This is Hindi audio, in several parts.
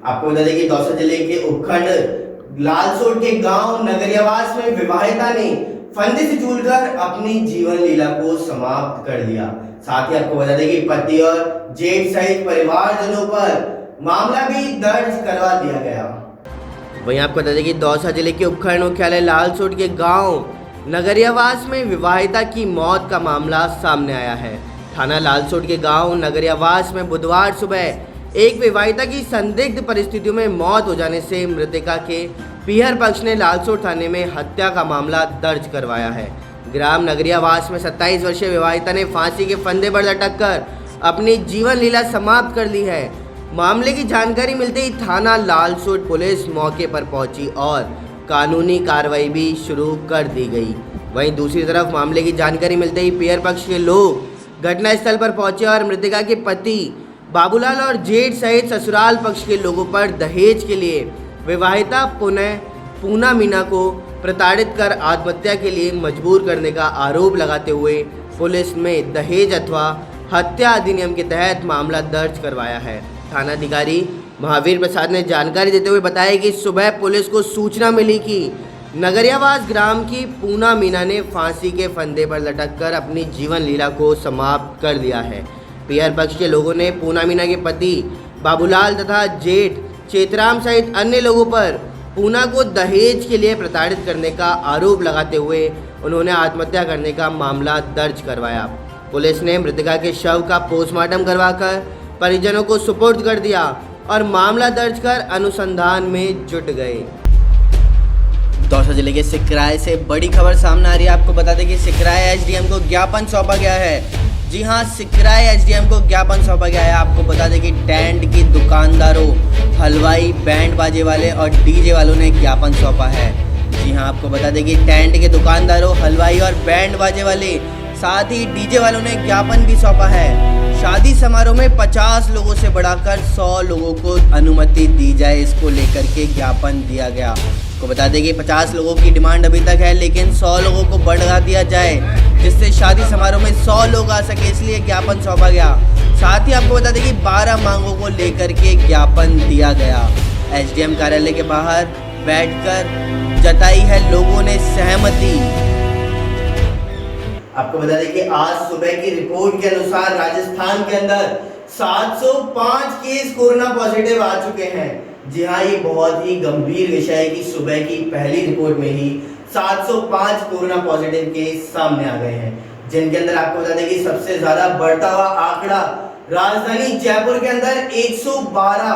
आपको बता दें कि दौसा जिले के उपखंड लालसोट के गांव नगरियावास में विवाहिता ने फंदे से झूलकर अपनी जीवन लीला को समाप्त कर दिया। साथ ही आपको बता दें कि पति और जेठ सहित परिवारजनों पर मामला भी दर्ज करवा दिया गया। वहीं आपको बता दें कि दौसा जिले के उपखंड मुख्यालय लालसोट के गांव नगरियावास में विवाहिता की मौत का मामला सामने आया है। थाना लालसोट के गांव नगरियावास में बुधवार सुबह एक विवाहिता की संदिग्ध परिस्थितियों में मौत हो जाने से मृतका के पीहर पक्ष ने लालसोट थाने में हत्या का मामला दर्ज करवाया है। ग्राम नगरियावास में 27 वर्षीय विवाहिता ने फांसी के फंदे पर लटक कर अपनी जीवन लीला समाप्त कर ली है। मामले की जानकारी मिलते ही थाना लालसोट पुलिस मौके पर पहुंची और कानूनी कार्रवाई भी शुरू कर दी गई। वहीं दूसरी तरफ मामले की जानकारी मिलते ही पीहर पक्ष के लोग घटनास्थल पर पहुंचे और मृतका के पति बाबूलाल और जेठ सहित ससुराल पक्ष के लोगों पर दहेज के लिए विवाहिता पूना मीना को प्रताड़ित कर आत्महत्या के लिए मजबूर करने का आरोप लगाते हुए पुलिस में दहेज अथवा हत्या अधिनियम के तहत मामला दर्ज करवाया है। थानाधिकारी महावीर प्रसाद ने जानकारी देते हुए बताया कि सुबह पुलिस को सूचना मिली कि नगरियावास ग्राम की पूना मीना ने फांसी के फंदे पर लटककर अपनी जीवन लीला को समाप्त कर दिया है। पीहर पक्ष के लोगों ने पूना मीना के पति बाबूलाल तथा जेठ चेतराम सहित अन्य लोगों पर पूना को दहेज के लिए प्रताड़ित करने का आरोप लगाते हुए उन्होंने आत्महत्या करने का मामला दर्ज करवाया। पुलिस ने मृतका के शव का पोस्टमार्टम करवाकर परिजनों को सुपुर्द कर दिया और मामला दर्ज कर अनुसंधान में जुट गए। दौसा जिले के सिकराय से बड़ी खबर सामने आ रही है। आपको बता दें कि सिकराय एसडीएम को ज्ञापन सौंपा गया है। जी हां, सिकराय एसडीएम को ज्ञापन सौंपा गया है। आपको बता दें कि टेंट की दुकानदारों, हलवाई, बैंड बाजे वाले और डीजे वालों ने ज्ञापन सौंपा है। जी हां, आपको बता दें कि टेंट के दुकानदारों, हलवाई और बैंड बाजे वाले साथ ही डीजे वालों ने ज्ञापन भी सौंपा है। शादी समारोह में 50 लोगों से बढ़ाकर 100 लोगों को अनुमति दी जाए, इसको लेकर के ज्ञापन दिया गया। आपको बता दें कि 50 लोगों की डिमांड अभी तक है, लेकिन 100 लोगों को बढ़ा दिया जाए जिससे शादी समारोह में 100 लोग आ सके, इसलिए ज्ञापन सौंपा गया। साथ ही आपको बता दें कि 12 मांगों को लेकर के ज्ञापन दिया गया। एसडीएम कार्यालय के बाहर बैठकर जताई है लोगों ने सहमति। आपको बता दें कि आज सुबह की रिपोर्ट के अनुसार राजस्थान के अंदर 705 केस कोरोना पॉजिटिव आ चुके हैं। जी हाँ, ये बहुत ही गंभीर विषय है कि सुबह की पहली रिपोर्ट में ही 705 कोरोना पॉजिटिव केस सामने आ गए हैं, जिनके अंदर आपको बता दें कि सबसे ज्यादा बढ़ता हुआ आंकड़ा राजधानी जयपुर के अंदर 112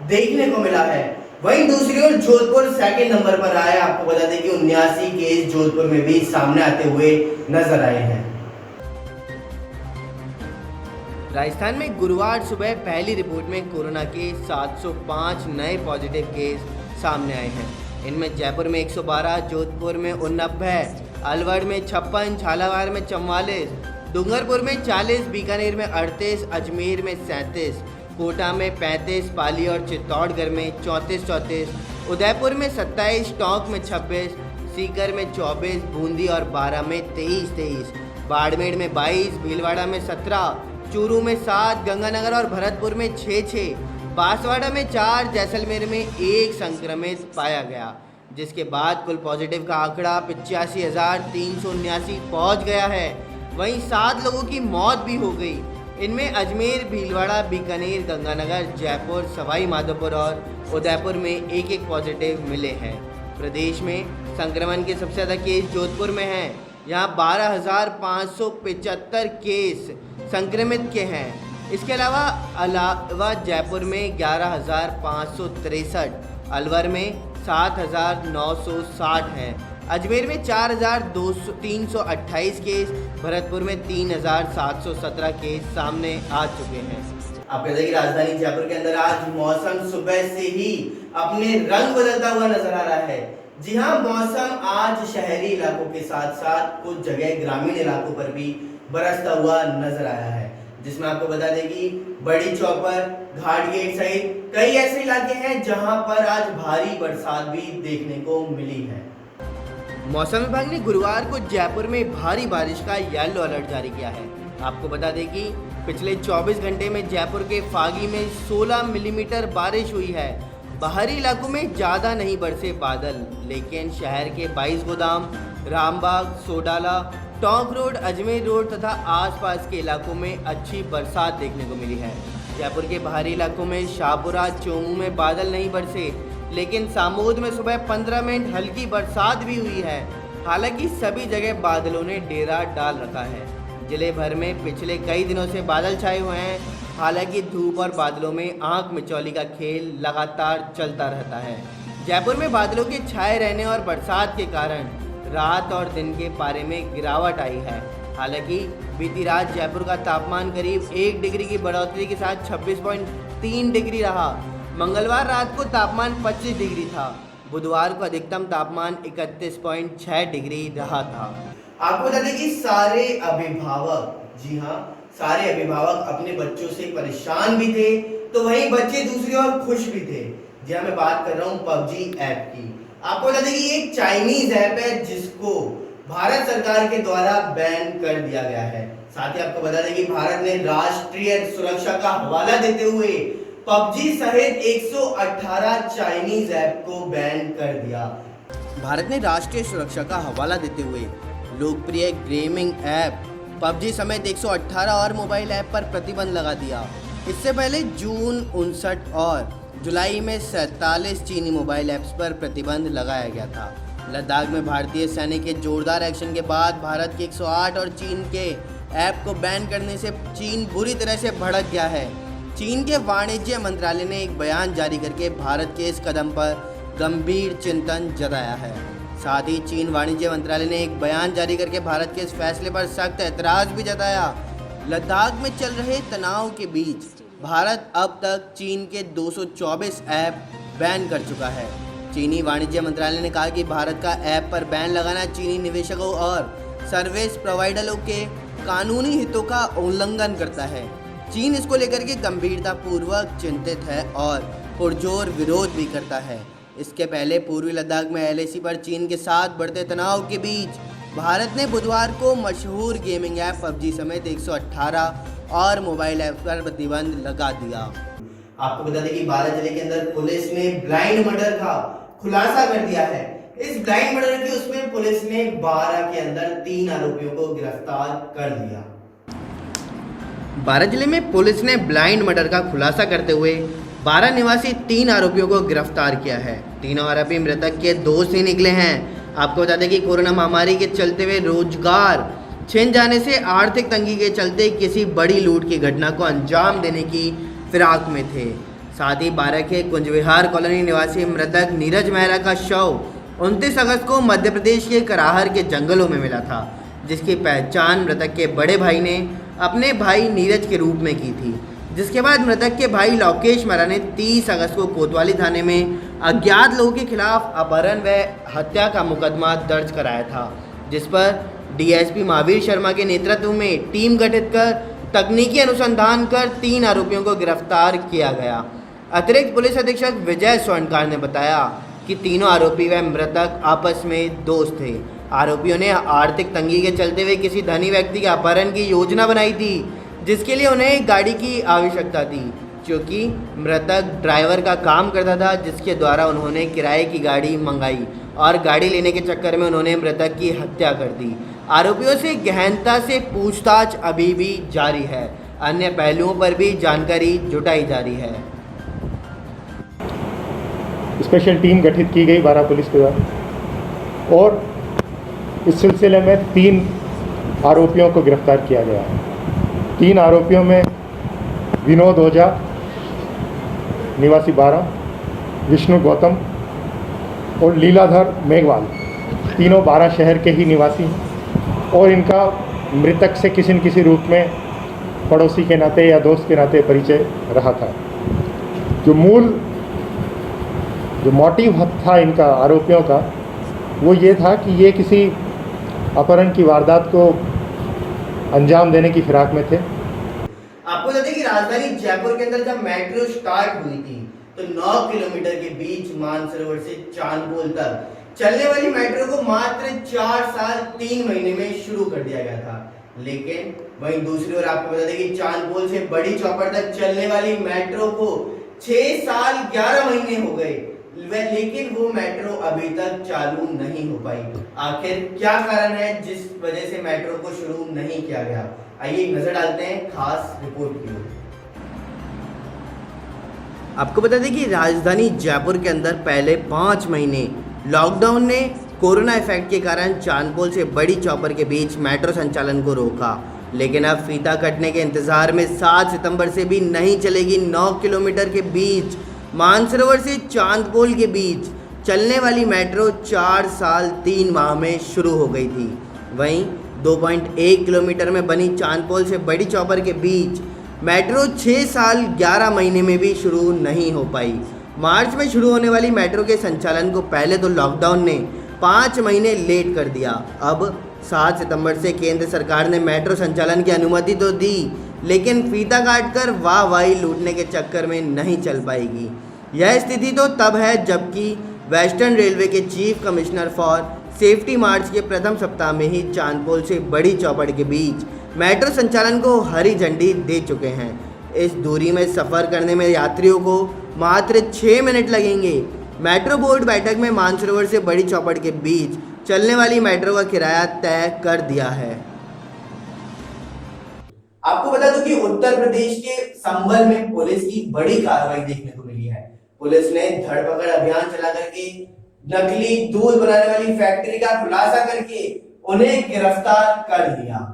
देखने को मिला है। वहीं दूसरी ओर जोधपुर सेकंड नंबर पर आया। आपको बता दें कि 79 केस जोधपुर में भी सामने आते हुए नजर आए हैं। राजस्थान में गुरुवार सुबह पहली रिपोर्ट में कोरोना के 705 नए पॉजिटिव केस सामने आए हैं। इनमें जयपुर में 112, जोधपुर में 89, अलवर में 56, झालावाड़ में 44, डूंगरपुर में 40, बीकानेर में 38, अजमेर में 37, कोटा में 35, पाली और चित्तौड़गढ़ में 34, उदयपुर में 27, टोंक में 26, सीकर में 24, बूंदी और बारा में 23, बाड़मेर में 22, भीलवाड़ा में 17, चूरू में 7, गंगानगर और भरतपुर में 6, बांसवाड़ा में 4, जैसलमेर में 1 संक्रमित पाया गया, जिसके बाद कुल पॉजिटिव का आंकड़ा 85,379 पहुंच गया है। वहीं 7 लोगों की मौत भी हो गई। इनमें अजमेर, भीलवाड़ा, बीकानेर, गंगानगर, जयपुर, सवाई माधोपुर और उदयपुर में एक पॉजिटिव मिले हैं। प्रदेश में संक्रमण के सबसे ज़्यादा केस जोधपुर में हैं। यहाँ 12,575 केस संक्रमित के हैं। इसके अलावा जयपुर में 11,563, अलवर में 7,960 हैं, अजमेर में 4,328 केस, भरतपुर में 3,717 केस सामने आ चुके हैं। आप कहते हैं कि राजधानी जयपुर के अंदर आज मौसम सुबह से ही अपने रंग बदलता हुआ नजर आ रहा है। जी हाँ, मौसम आज शहरी इलाकों के साथ साथ कुछ जगह ग्रामीण इलाकों पर भी बरसता हुआ नजर आया है, जिसमें आपको बता दें कि बड़ी चौपर, घाट गेट सहित कई ऐसे इलाके हैं जहां पर आज भारी बरसात भी देखने को मिली है। मौसम विभाग ने गुरुवार को जयपुर में भारी बारिश का येलो अलर्ट जारी किया है। आपको बता दें कि पिछले 24 घंटे में जयपुर के फागी में 16 मिलीमीटर बारिश हुई है। बाहरी इलाकों में ज़्यादा नहीं बरसे बादल, लेकिन शहर के 22 गोदाम, रामबाग, सोडाला, टोंक रोड, अजमेर रोड तथा आसपास के इलाकों में अच्छी बरसात देखने को मिली है। जयपुर के बाहरी इलाकों में शाहपुरा, चोमू में बादल नहीं बरसे, लेकिन सामोद में सुबह 15 मिनट हल्की बरसात भी हुई है। हालांकि सभी जगह बादलों ने डेरा डाल रखा है। जिले भर में पिछले कई दिनों से बादल छाए हुए हैं। हालांकि धूप और बादलों में आंख मिचौली का खेल लगातार चलता रहता है। जयपुर में बादलों के छाए रहने और बरसात के कारण रात और दिन के पारे में गिरावट आई है। हालांकि बीती रात जयपुर का तापमान करीब 1 डिग्री की बढ़ोतरी के साथ 26.3 डिग्री रहा। मंगलवार रात को तापमान 25 डिग्री था। बुधवार को अधिकतम तापमान 31.6 डिग्री रहा था। आपको बता दें कि सारे अभिभावक, जी हाँ, सारे अभिभावक अपने बच्चों से परेशान भी थे, तो वहीं बच्चे दूसरी ओर खुश भी थे। जी हाँ, मैं बात कर रहा हूँ पबजी ऐप की। आपको बता दें कि ये एक चाइनीज ऐप है जिसको भारत सरकार के द्वारा बैन कर दिया गया है। साथ ही आपको बता दें कि भारत ने राष्ट्रीय सुरक्षा का हवाला देते हुए पबजी सहित 118 चाइनीज ऐप को बैन कर दिया। भारत ने राष्ट्रीय सुरक्षा का हवाला देते हुए लोकप्रिय गेमिंग ऐप पबजी समेत 118 और मोबाइल ऐप पर प्रतिबंध लगा दिया। इससे पहले जून 59 और जुलाई में 47 चीनी मोबाइल ऐप्स पर प्रतिबंध लगाया गया था। लद्दाख में भारतीय सैनिक के जोरदार एक्शन के बाद भारत के 108 और चीन के ऐप को बैन करने से चीन बुरी तरह से भड़क गया है। चीन के वाणिज्य मंत्रालय ने एक बयान जारी करके भारत के इस कदम पर गंभीर चिंतन जताया है। साथ ही चीन वाणिज्य मंत्रालय ने एक बयान जारी करके भारत के इस फैसले पर सख्त ऐतराज़ भी जताया। लद्दाख में चल रहे तनाव के बीच भारत अब तक चीन के 224 ऐप बैन कर चुका है। चीनी वाणिज्य मंत्रालय ने कहा कि भारत का ऐप पर बैन लगाना चीनी निवेशकों और सर्विस प्रोवाइडरों के कानूनी हितों का उल्लंघन करता है। चीन इसको लेकर के गंभीरतापूर्वक चिंतित है और पुरजोर विरोध भी करता है। इसके पहले पूर्वी लद्दाख में एलएसी पर चीन के साथ बढ़ते तनाव के बीच भारत ने बुधवार को मशहूर गेमिंग ऐप पबजी समेत 118 और मोबाइल ऐप पर प्रतिबंध लगा दिया। आपको बता दें कि बारां जिले के अंदर पुलिस ने ब्लाइंड मर्डर का खुलासा कर दिया है। इस ब्लाइंड मर्डर के उसमें पुलिस ने 12 के अंदर 3 आरोपियों को गिरफ्तार कर लिया। बारां जिले में पुलिस ने ब्लाइंड मर्डर का खुलासा करते हुए 12 निवासी 3 आरोपियों को गिरफ्तार किया है। तीनों आरोपी मृतक के दोस्त ही निकले हैं। आपको बता दें कि कोरोना महामारी के चलते हुए रोजगार छिन जाने से आर्थिक तंगी के चलते किसी बड़ी लूट की घटना को अंजाम देने की फिराक में थे। साथ ही बारां के कुंजविहार कॉलोनी निवासी मृतक नीरज मेहरा का शव 29 अगस्त को मध्य प्रदेश के कराहर के जंगलों में मिला था, जिसकी पहचान मृतक के बड़े भाई ने अपने भाई नीरज के रूप में की थी। जिसके बाद मृतक के भाई लोकेश मेहरा ने 30 अगस्त को कोतवाली थाने में अज्ञात लोगों के खिलाफ अपहरण व हत्या का मुकदमा दर्ज कराया था, जिस पर डीएसपी महावीर शर्मा के नेतृत्व में टीम गठित कर तकनीकी अनुसंधान कर 3 आरोपियों को गिरफ्तार किया गया। अतिरिक्त पुलिस अधीक्षक विजय स्वर्णकार ने बताया कि तीनों आरोपी व मृतक आपस में दोस्त थे। आरोपियों ने आर्थिक तंगी के चलते हुए किसी धनी व्यक्ति के अपहरण की योजना बनाई थी, जिसके लिए उन्हें गाड़ी की आवश्यकता थी, क्योंकि मृतक ड्राइवर का काम करता था, जिसके द्वारा उन्होंने किराए की गाड़ी मंगाई और गाड़ी लेने के चक्कर में उन्होंने मृतक की हत्या कर दी। आरोपियों से गहनता से पूछताछ अभी भी जारी है। अन्य पहलुओं पर भी जानकारी जुटाई जा रही है। स्पेशल टीम गठित की गई बारां पुलिस के द्वारा और इस सिलसिले में 3 आरोपियों को गिरफ्तार किया गया है। 3 आरोपियों में विनोद ओझा निवासी बारां, विष्णु गौतम और लीलाधर मेघवाल, तीनों बारां शहर के ही निवासी हैं और इनका मृतक से किसी न किसी रूप में पड़ोसी के नाते या दोस्त के नाते परिचय रहा था। जो मोटिव था इनका आरोपियों का वो ये था कि ये किसी अपहरण की वारदात को अंजाम देने की फिराक में थे। आपको बता दें कि राजधानी जयपुर के अंदर जब मेट्रो स्टार्ट हुई थी तो 9 किलोमीटर के बीच मानसरोवर से चांदपोल तक चलने वाली मेट्रो को मात्र 4 साल 3 महीने में शुरू कर दिया गया था। लेकिन वहीं दूसरी ओर आपको बता दें कि चांदपोल से बड़ी चौपड़ तक चलने वाली मेट्रो को 6 साल 11 महीने हो गए लेकिन वो मेट्रो अभी तक चालू नहीं हो पाई। आखिर क्या कारण है जिस वजह से मेट्रो को शुरू नहीं किया गया? आइए एक नजर डालते हैं खास रिपोर्ट की ओर। आपको बता दें कि राजधानी जयपुर के अंदर पहले 5 महीने लॉकडाउन ने कोरोना इफेक्ट के कारण चांदपोल से बड़ी चौपर के बीच मेट्रो संचालन को रोका, लेकिन अब फीता कटने के इंतजार में 7 सितंबर से भी नहीं चलेगी 9 किलोमीटर के बीच मानसरोवर से चांदपोल के बीच चलने वाली मेट्रो 4 साल 3 माह में शुरू हो गई थी। वहीं 2.1 किलोमीटर में बनी चांदपोल से बड़ी चौपर के बीच मेट्रो 6 साल 11 महीने में भी शुरू नहीं हो पाई। मार्च में शुरू होने वाली मेट्रो के संचालन को पहले तो लॉकडाउन ने 5 महीने लेट कर दिया। अब 7 सितंबर से केंद्र सरकार ने मेट्रो संचालन की अनुमति तो दी, लेकिन फीता काटकर वाहवाही लूटने के चक्कर में नहीं चल पाएगी। यह स्थिति तो तब है जबकि वेस्टर्न रेलवे के चीफ कमिश्नर फॉर सेफ्टी मार्च के प्रथम सप्ताह में ही चांदपोल से बड़ी चौपड़ के बीच मेट्रो संचालन को हरी झंडी दे चुके हैं। इस दूरी में सफ़र करने में यात्रियों को मात्र 6 मिनट लगेंगे। मेट्रो बोर्ड बैठक में मानसरोवर से बड़ी चौपड़ के बीच चलने वाली मेट्रो का किराया तय कर दिया है। आपको बता दूं कि उत्तर प्रदेश के संभल में पुलिस की बड़ी कार्रवाई देखने को मिली है। पुलिस ने धरपकड़ अभियान चला करके नकली दूध बनाने वाली फैक्ट्री का खुलासा करके उन्हें गिरफ्तार कर लिया।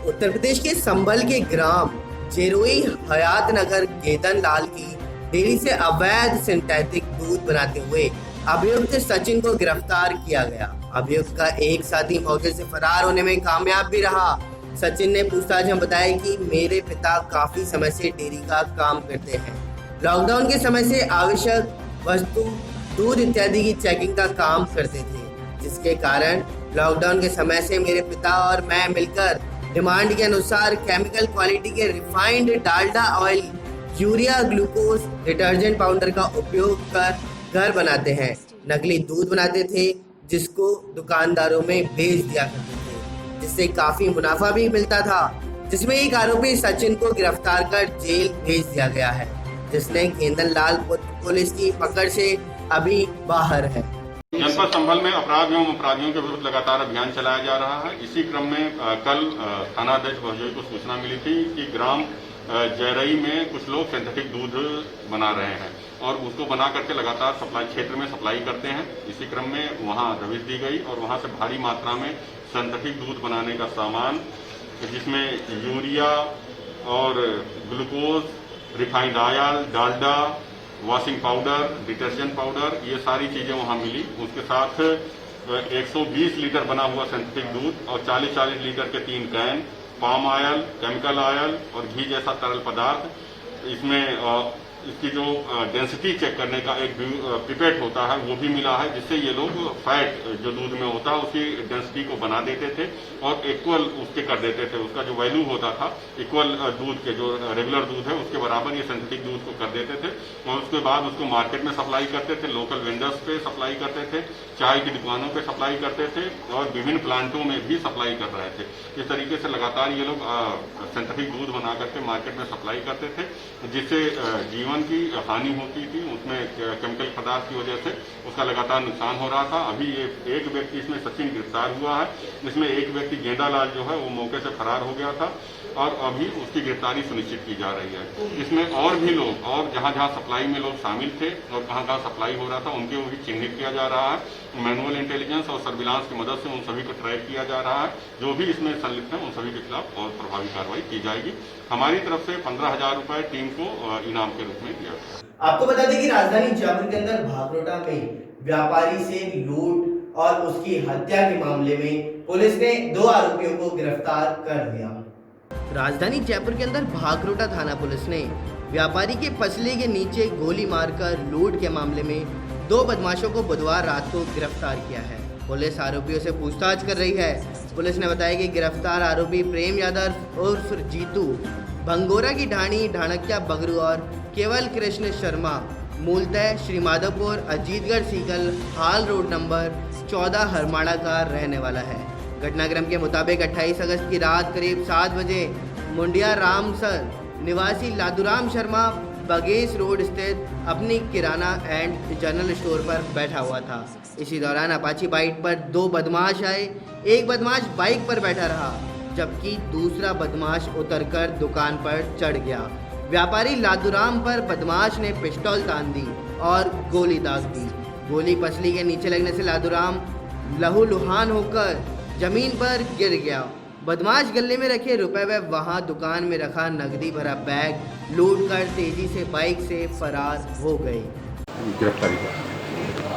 उत्तर प्रदेश के संभल के ग्राम जेरोई हयात नगर गेदन लाल की डेयरी से अवैध सिंथेटिक दूध बनाते हुए अभियुक्त सचिन को गिरफ्तार किया गया। अभियुक्त का एक साथी मौके से फरार होने में कामयाब भी रहा। सचिन ने पूछताछ में बताया कि मेरे पिता काफी समय से डेयरी का काम करते हैं। लॉकडाउन के समय से आवश्यक वस्तु दूध इत्यादि की चेकिंग का काम करते थे, जिसके कारण लॉकडाउन के समय से मेरे पिता और मैं मिलकर डिमांड के अनुसार केमिकल क्वालिटी के refined Dalda oil, urea, glucose, detergent powder का उपयोग कर घर बनाते हैं। नकली दूध बनाते थे जिसको दुकानदारों में बेच दिया करते थे, जिससे काफी मुनाफा भी मिलता था। जिसमें एक आरोपी सचिन को गिरफ्तार कर जेल भेज दिया गया है, जिसने गेंदन लाल पुलिस की पकड़ से अभी बाहर है। जनपद संभल में अपराध एवं अपराधियों के विरुद्ध लगातार अभियान चलाया जा रहा है। इसी क्रम में कल थानाध्यक्ष भजोई को सूचना मिली थी कि ग्राम जयरई में कुछ लोग सिंथेटिक दूध बना रहे हैं और उसको बना करके लगातार सप्लाई क्षेत्र में सप्लाई करते हैं। इसी क्रम में वहां दबिश दी गई और वहां से भारी मात्रा में सिंथेटिक दूध बनाने का सामान, जिसमें यूरिया और glucose, refined oil, Dalda, washing powder, detergent powder, ये सारी चीजें वहां मिली। उसके साथ 120 लीटर बना हुआ सिंथेटिक दूध और 40-40 लीटर के 3 can, palm oil, chemical oil और घी जैसा तरल पदार्थ। इसमें इसकी जो डेंसिटी चेक करने का एक पिपेट होता है वो भी मिला है, जिससे ये लोग फैट जो दूध में होता है उसकी डेंसिटी को बना देते थे और इक्वल उसके कर देते थे। उसका जो वैल्यू होता था इक्वल दूध के, जो रेगुलर दूध है उसके बराबर ये सिंथेटिक दूध को कर देते थे और उसके बाद उसको मार्केट में सप्लाई करते थे, लोकल वेंडर्स पे सप्लाई करते थे, चाय की दुकानों पे सप्लाई करते थे और विभिन्न प्लांटों में भी सप्लाई कर रहे थे। इस तरीके से लगातार ये लोग सिंथेटिक दूध बना करके मार्केट में सप्लाई करते थे, जिससे जीवन की हानि होती थी। उसमें केमिकल पदार्थ की वजह से उसका लगातार नुकसान हो रहा था। अभी ये एक व्यक्ति इसमें सचिन गिरफ्तार हुआ है। इसमें एक व्यक्ति गेंदालाल जो है वो मौके से फरार हो गया था और अभी उसकी गिरफ्तारी सुनिश्चित की जा रही है। इसमें और भी लोग और जहां जहां सप्लाई में लोग शामिल थे और कहां कहां सप्लाई हो रहा था उनके वो भी चिन्हित किया जा रहा है। मैनुअल इंटेलिजेंस और सर्विलांस की मदद से उन सभी को ट्रैक किया जा रहा है। जो भी इसमें संलिप्त है उन सभी के खिलाफ और प्रभावी कार्रवाई की जाएगी। हमारी तरफ से 15,000 रुपए टीम को इनाम के रूप में दिया गया। आपको बता दें कि राजधानी जयपुर के अंदर भागरोटा में व्यापारी से लूट और उसकी हत्या के मामले में पुलिस ने 2 आरोपियों को गिरफ्तार कर लिया। राजधानी जयपुर के अंदर भागरोटा थाना पुलिस ने व्यापारी के पसले के नीचे गोली मारकर लूट के मामले में 2 बदमाशों को बुधवार रात को गिरफ्तार किया है। पुलिस आरोपियों से पूछताछ कर रही है। पुलिस ने बताया कि गिरफ्तार आरोपी प्रेम यादव उर्फ जीतू, भंगोरा की ढाणी ढाणकिया बगरू और केवल कृष्ण शर्मा मूलतः श्री माधोपुर अजीतगढ़ सीकल हाल रोड नंबर 14 हरमाड़ा का रहने वाला है। घटनाक्रम के मुताबिक 28 अगस्त की रात करीब 7 बजे मुंडिया रामसर निवासी लादूराम शर्मा बगेश रोड स्थित अपनी किराना एंड जनरल स्टोर पर बैठा हुआ था। इसी दौरान अपाची बाइक पर दो बदमाश आए। एक बदमाश बाइक पर बैठा रहा जबकि दूसरा बदमाश उतरकर दुकान पर चढ़ गया। व्यापारी लादूराम पर बदमाश ने पिस्टल तान दी और गोली दाग दी। गोली पसली के नीचे लगने से लादूराम लहूलुहान होकर जमीन पर गिर गया। बदमाश गले में रखे रुपए व वहां दुकान में रखा नकदी भरा बैग लूट कर तेजी से बाइक से फरार हो गए। गिरफ्तारी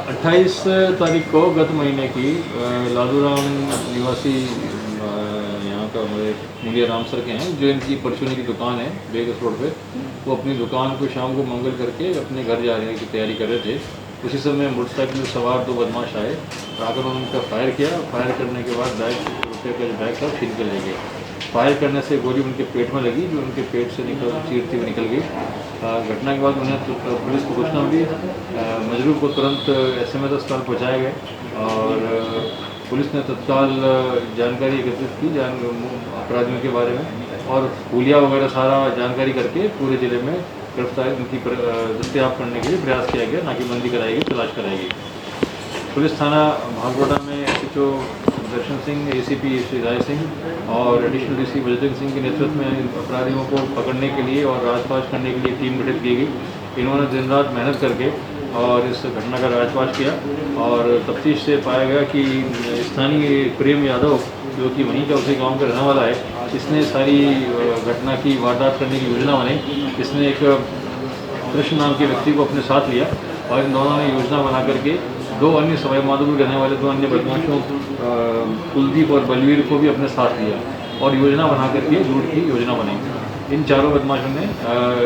28 तारीख को गत महीने की लादूराम निवासी यहाँ का हमारे मुंडिया राम सर के हैं, जो इनकी परचूनी की दुकान है बेगस रोड पे। वो अपनी दुकान को शाम को मंगल करके अपने घर जा रहे की तैयारी कर रहे थे। उसी समय मोटरसाइकिल सवार दो बदमाश आए, आकर उन्होंने उनका फायर किया। फायर करने के बाद रुपये का जो बैग था छीन के ले गए। फायर करने से गोली उनके पेट में लगी, जो उनके पेट से चीरती हुई निकल गई। घटना के बाद उन्हें पुलिस को सूचना मिली। मजरूर को तुरंत SMS अस्पताल पहुँचाया गया और पुलिस ने तत्काल जानकारी एकत्रित की अपराधियों के बारे में और हुलिया वगैरह सारा जानकारी करके पूरे ज़िले में गिरफ्तारी उनकी दस्तयाब करने के लिए प्रयास किया गया। नाकेबंदी कराई गई, तलाश कराई गई। पुलिस थाना भागरोटा में SHO दर्शन सिंह, ACP श्री राय सिंह और एडिशनल DC बजरंग सिंह के नेतृत्व में अपराधियों को पकड़ने के लिए और राजपाश करने के लिए टीम गठित की गई। इन्होंने दिन रात मेहनत करके और इस घटना का राजपाश किया और तफ्तीश से पाया गया कि स्थानीय प्रेम यादव, जो कि वहीं का उसी गांव का रहने वाला है, इसने सारी घटना की वारदात करने की योजना बनाई। इसने एक कृष्ण नाम के व्यक्ति को अपने साथ लिया और इन दोनों ने योजना बना करके दो अन्य सवाई माधोपुर रहने वाले दो अन्य बदमाशों कुलदीप और बलवीर को भी अपने साथ लिया और योजना बना करके लूट की योजना बनाई। इन चारों बदमाशों ने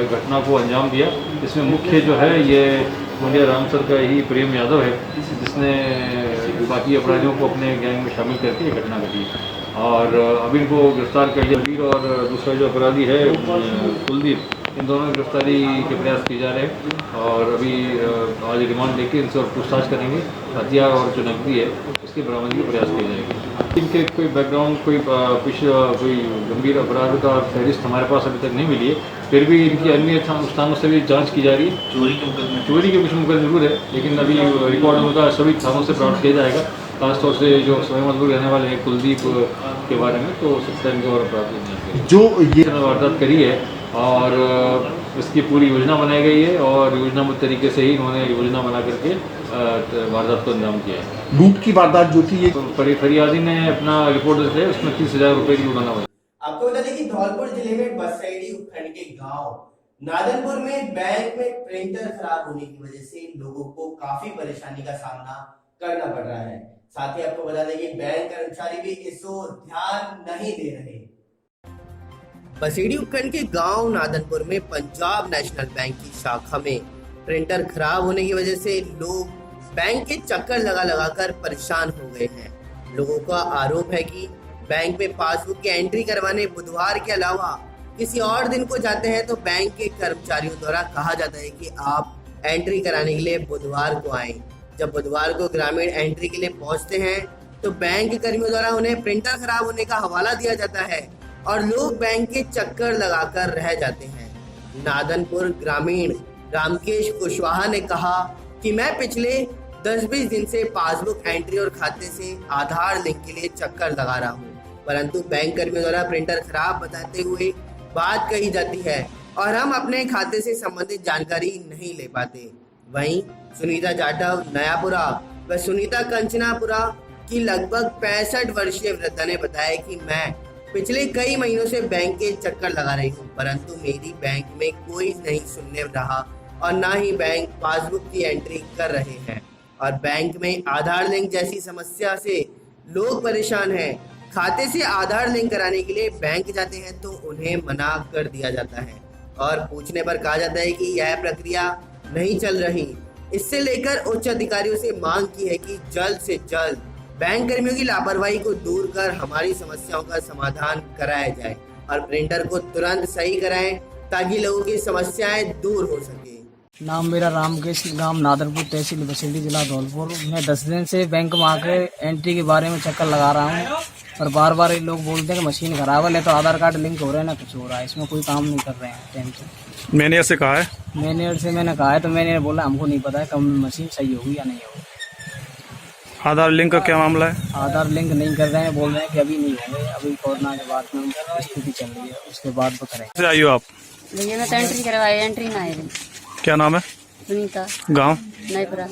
घटना को अंजाम दिया। इसमें मुख्य जो है ये मुंडिया राम सर का ही प्रेम यादव है, जिसने बाकी अपराधियों को अपने गैंग में शामिल करके ये घटना घटी और अभी इनको गिरफ्तार कर लिया। बलवीर और दूसरा जो अपराधी है कुलदीप, इन दोनों की गिरफ्तारी के प्रयास किए जा रहे हैं और अभी आज रिमांड लेके इनसे और पूछताछ करेंगे। हथियार और जो नकदी है उसकी बरामदगी का प्रयास किया जाएगा। इनके कोई बैकग्राउंड, कोई गंभीर अपराध का फहरिस्त हमारे पास अभी तक नहीं मिली है, फिर भी इनकी अन्य स्थानों से भी जांच की जा रही है। चोरी के कुछ मुकदमे जरूर है, लेकिन अभी रिकॉर्ड उनका सभी थानों से प्राप्त किया जाएगा। खासतौर से जो स्वयं मजदूर रहने वाले हैं कुलदीप के बारे में, तो सकता है और अपराध जो ये वारदात करी है और इसकी पूरी योजना बनाई गई है और योजनाबद्ध तरीके से ही इन्होंने योजना बना करके वारदात को अंजाम किया है। लूट की वारदात जो थी ये फरियादी ने अपना रिपोर्ट दिया, उसमें 30,000 रुपये की लूटाना हुआ। आपको बता दें कि धौलपुर जिले में बसैड़ी उपखंड के गांव नादनपुर में बैंक में प्रिंटर खराब होने की वजह से लोगों को काफी परेशानी का सामना करना पड़ रहा है। साथ ही आपको बता दें कि बैंक कर्मचारी भी इस ओर ध्यान नहीं दे रहे। बसेड़ी उपखंड के गांव नादनपुर में पंजाब नेशनल बैंक की शाखा में प्रिंटर खराब होने की वजह से लोग बैंक के चक्कर लगा कर परेशान हो गए हैं। लोगों का आरोप है कि बैंक में पासबुक की एंट्री करवाने बुधवार के अलावा किसी और दिन को जाते हैं तो बैंक के कर्मचारियों द्वारा कहा जाता है कि आप एंट्री कराने के लिए बुधवार को आएं। जब बुधवार को ग्रामीण एंट्री के लिए पहुंचते हैं तो बैंक के कर्मियों द्वारा उन्हें प्रिंटर खराब होने का हवाला दिया जाता है और लोग बैंक के चक्कर लगाकर रह जाते हैं। नादनपुर ग्रामीण रामकेश कुशवाहा ने कहा कि मैं पिछले 10-20 दिन से पासबुक एंट्री और खाते से आधार लिंक के लिए चक्कर लगा रहा हूँ, परंतु बैंक कर्मियों द्वारा प्रिंटर खराब बताते हुए बात कही जाती है और हम अपने खाते से संबंधित जानकारी नहीं ले पाते। वहीं सुनीता जाटव नयापुरा व सुनीता कंचनापुरा की लगभग 65 वर्षीय वृद्धा ने बताया कि मैं पिछले कई महीनों से बैंक के चक्कर लगा रही हूँ, परंतु मेरी बैंक में कोई नहीं सुनने रहा और ना ही बैंक पासबुक की एंट्री कर रहे हैं और बैंक में आधार लिंक जैसी समस्या से लोग परेशान हैं। खाते से आधार लिंक कराने के लिए बैंक जाते हैं तो उन्हें मना कर दिया जाता है और पूछने पर कहा जाता है कि यह प्रक्रिया नहीं चल रही। इससे लेकर उच्च अधिकारियों से मांग की है कि जल्द से जल्द बैंक कर्मियों की लापरवाही को दूर कर हमारी समस्याओं का समाधान कराया जाए और प्रिंटर को तुरंत सही कराएं ताकि लोगों की समस्याएं दूर हो सके। नाम मेरा रामकेश, गांव नादनपुर, तहसील बसेड़ी, जिला धौलपुर। मैं 10 दिन से बैंक में आकर एंट्री के बारे में चक्कर लगा रहा हूं। और बार बार ये लोग बोलते हैं कि मशीन खराब है, तो आधार कार्ड लिंक हो रहा है ना कुछ हो रहा है, इसमें कोई काम नहीं कर रहे हैं टाइम से। मैनेजर से कहा है? मैनेजर से मैंने कहा है तो मैंने बोला हमको नहीं पता है कब मशीन सही होगी या नहीं होगी। आधार लिंक का क्या मामला है? आधार लिंक नहीं कर रहे हैं, बोल रहे हैं कि अभी नहीं होंगे, अभी कोरोना के बाद में स्थिति चल रही है उसके बाद वो करेंगे। से आई हो आप? भैया मैं तो एंट्री करवाई, एंट्री ना है। क्या नाम है? सुनीता, गांव? नईपुरा।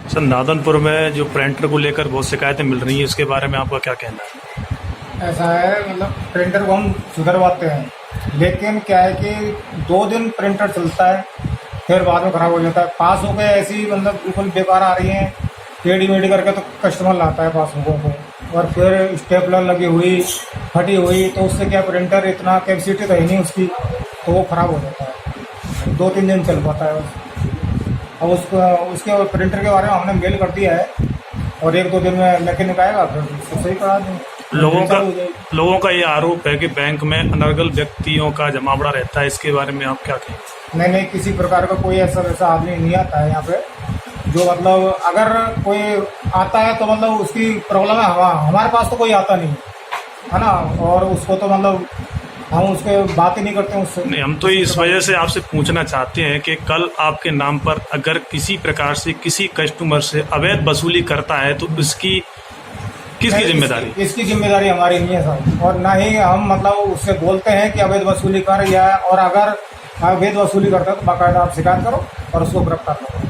सर, नादनपुर में जो प्रिंटर को लेकर बहुत शिकायतें मिल रही हैं, इसके बारे में आपका क्या कहना है? ऐसा है, मतलब प्रिंटर को हम सुधरवाते हैं, लेकिन क्या है कि 2 दिन प्रिंटर चलता है फिर बाद में ख़राब हो जाता है। पासबुक ऐसी मतलब बिल्कुल बेकार आ रही हैं, टेढ़ी मेढ़ी करके तो कस्टमर लाता है पासबुकों को, और फिर स्टेपलर लगी हुई फटी हुई, तो उससे क्या प्रिंटर इतना कैपेसिटी तो है नहीं उसकी, तो वो ख़राब हो जाता है। 2-3 दिन चल पाता है बस। अब उसके प्रिंटर के बारे में हमने मेल कर दिया है और 1-2 दिन में मैकेनिक आएगा फिर उसको सही करा देंगे। लोगों का ये आरोप है कि बैंक में अनर्गल व्यक्तियों का जमावड़ा रहता है, इसके बारे में आप क्या कहें? नहीं, किसी प्रकार का कोई ऐसा आदमी नहीं आता है यहाँ पे, जो मतलब अगर कोई आता है तो मतलब उसकी प्रॉब्लम है, हमारे पास तो कोई आता नहीं है ना, और उसको तो मतलब हम उसके बात ही नहीं करते उससे। नहीं, हम तो इस वजह से आपसे पूछना चाहते हैं कि कल आपके नाम पर अगर किसी प्रकार से किसी कस्टमर से अवैध वसूली करता है तो इसकी किसकी जिम्मेदारी? इसकी जिम्मेदारी हमारी नहीं है सर, और ना ही हम मतलब उससे बोलते हैं कि अवैध वसूली कर, या और अगर अवैध वसूली करता है तो बाकायदा आप शिकायत करो और उसको गिरफ्तार करो।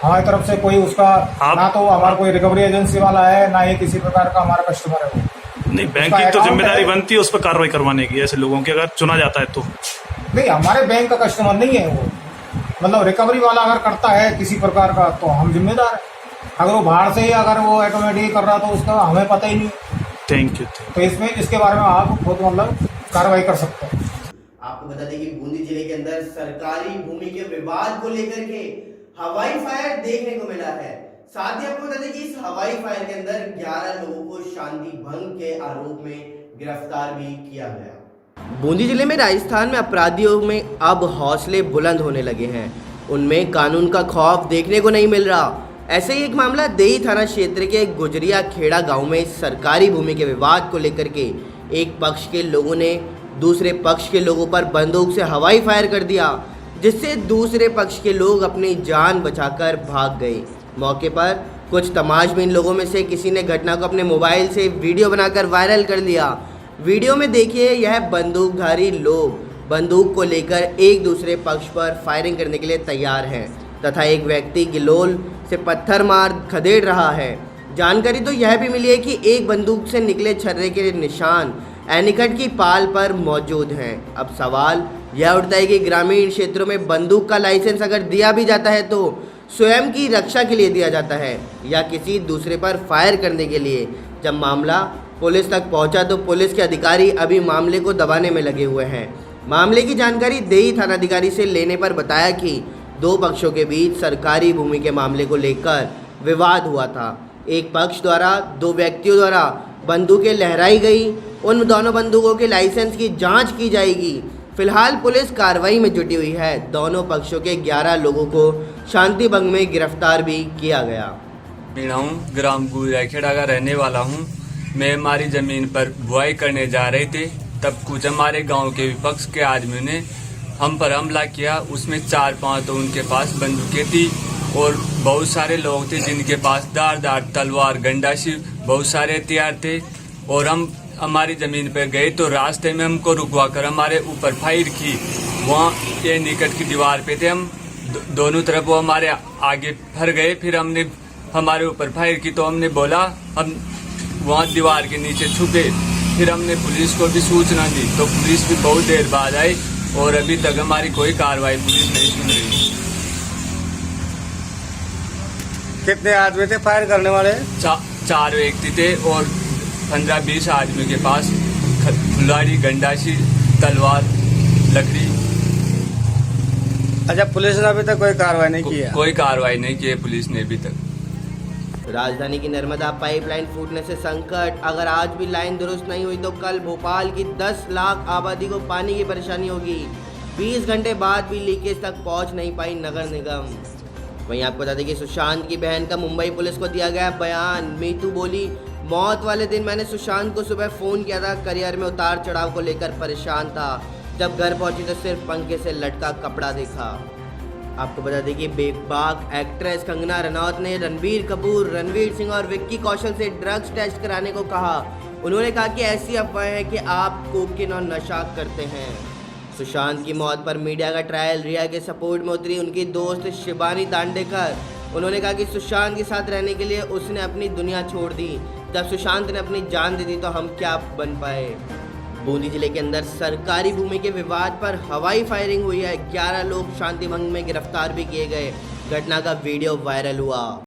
हमारी तरफ से कोई उसका ना तो हमारा कोई रिकवरी एजेंसी वाला है, ना ही किसी प्रकार का हमारा कस्टमर है वो। नहीं, बैंक की तो जिम्मेदारी बनती है उस पर कार्रवाई करवाने की, ऐसे लोगों की अगर चुना जाता है तो। नहीं, हमारे बैंक का कस्टमर नहीं है वो, मतलब रिकवरी वाला अगर करता है किसी प्रकार का तो हम जिम्मेदार है। अगर वो बाहर से ही अगर वो ऑटोमेटिक कर रहा तो उसका हमें पता ही नहीं। Thank you. तो इसके बारे में आप खुद मतलब कार्रवाई कर सकते हैं। आपको बता दें कि बूंदी जिले के अंदर सरकारी भूमि के विवाद को लेकर के हवाई फायर देखने को मिला है। साथ ही आपको बता दें कि इस हवाई फायर के अंदर 11 लोगों को शांति भंग के आरोप में गिरफ्तार भी किया गया। बूंदी जिले में राजस्थान में अपराधियों में अब हौसले बुलंद होने लगे हैं, उनमें कानून का खौफ देखने को नहीं मिल रहा। ऐसे ही एक मामला देही थाना क्षेत्र के गुजरिया खेड़ा गांव में सरकारी भूमि के विवाद को लेकर के एक पक्ष के लोगों ने दूसरे पक्ष के लोगों पर बंदूक से हवाई फायर कर दिया, जिससे दूसरे पक्ष के लोग अपनी जान बचाकर भाग गए। मौके पर कुछ तमाशबीन लोगों में से किसी ने घटना को अपने मोबाइल से वीडियो बनाकर वायरल कर दिया। वीडियो में देखिए, यह बंदूकधारी लोग बंदूक को लेकर एक दूसरे पक्ष पर फायरिंग करने के लिए तैयार हैं तथा एक व्यक्ति गिलोल से पत्थर मार खदेड़ रहा है। जानकारी तो यह भी मिली है कि एक बंदूक से निकले छर्रे के निशान एनीकट की पाल पर मौजूद हैं। अब सवाल यह उठता है कि ग्रामीण क्षेत्रों में बंदूक का लाइसेंस अगर दिया भी जाता है तो स्वयं की रक्षा के लिए दिया जाता है या किसी दूसरे पर फायर करने के लिए। जब मामला पुलिस तक पहुंचा तो पुलिस के अधिकारी अभी मामले को दबाने में लगे हुए हैं। मामले की जानकारी देही थानाधिकारी से लेने पर बताया कि 2 पक्षों के बीच सरकारी भूमि के मामले को लेकर विवाद हुआ था। एक पक्ष द्वारा 2 व्यक्तियों द्वारा बंदूकें लहराई गई। उन दोनों बंदूकों के लाइसेंस की जांच की जाएगी। फिलहाल पुलिस कार्रवाई में जुटी हुई है। दोनों पक्षों के 11 लोगों को शांति भंग में गिरफ्तार भी किया गया। मीणा हूँ, ग्राम गुजरिया खेड़ा का रहने वाला हूँ। मैं हमारी जमीन पर बुआई करने जा रहे थे, तब कुछ हमारे गांव के विपक्ष के आदमियों ने हम पर हमला किया। उसमें 4-5 तो उनके पास बंदूकें थी और बहुत सारे लोग थे जिनके पास धारदार तलवार, गंडासी, बहुत सारे हथियार थे। और हम हमारी जमीन पर गए तो रास्ते में हमको रुकवा कर हमारे ऊपर फायर की। वहाँ ये निकट की दीवार पे थे, हम दोनों तरफ वो हमारे आगे फर गए। फिर हमने हमारे ऊपर फायर की तो हमने बोला हम वहाँ दीवार के नीचे छुपे। फिर हमने पुलिस को भी सूचना दी तो पुलिस भी बहुत देर बाद आई और अभी तक हमारी कोई कार्रवाई पुलिस नहीं सुन रही। कितने आदमी थे फायर करने वाले? 4 व्यक्ति थे और 15-20 आदमी के पास फुलवाड़ी, गंडासी, तलवार, लकड़ी। अच्छा, पुलिस ने अभी तक कोई कार्रवाई नहीं की है? कोई कार्रवाई नहीं की है पुलिस ने अभी तक। राजधानी की नर्मदा पाइपलाइन फूटने से संकट। अगर आज भी लाइन दुरुस्त नहीं हुई तो कल भोपाल की 10 लाख आबादी को पानी की परेशानी होगी। 20 घंटे बाद भी लीकेज तक पहुंच नहीं पाई नगर निगम। वहीं आपको बता दें कि सुशांत की बहन का मुंबई पुलिस को दिया गया बयान। मीतू बोली, मौत वाले दिन मैंने सुशांत को सुबह फ़ोन किया था। करियर में उतार चढ़ाव को लेकर परेशान था। जब घर पहुंची तो सिर्फ पंखे से लटका कपड़ा देखा। आपको बता दें कि बेबाक एक्ट्रेस कंगना रनौत ने रणबीर कपूर, रणवीर सिंह और विक्की कौशल से ड्रग्स टेस्ट कराने को कहा। उन्होंने कहा कि ऐसी अफवाह है कि आप कोकीन और नशा करते हैं। सुशांत की मौत पर मीडिया का ट्रायल, रिया के सपोर्ट में उतरी उनकी दोस्त शिबानी दांडेकर। उन्होंने कहा कि सुशांत के साथ रहने के लिए उसने अपनी दुनिया छोड़ दी। जब सुशांत ने अपनी जान दे दी तो हम क्या बन पाए। बूंदी जिले के अंदर सरकारी भूमि के विवाद पर हवाई फायरिंग हुई है। 11 लोग शांति भंग में गिरफ्तार भी किए गए। घटना का वीडियो वायरल हुआ।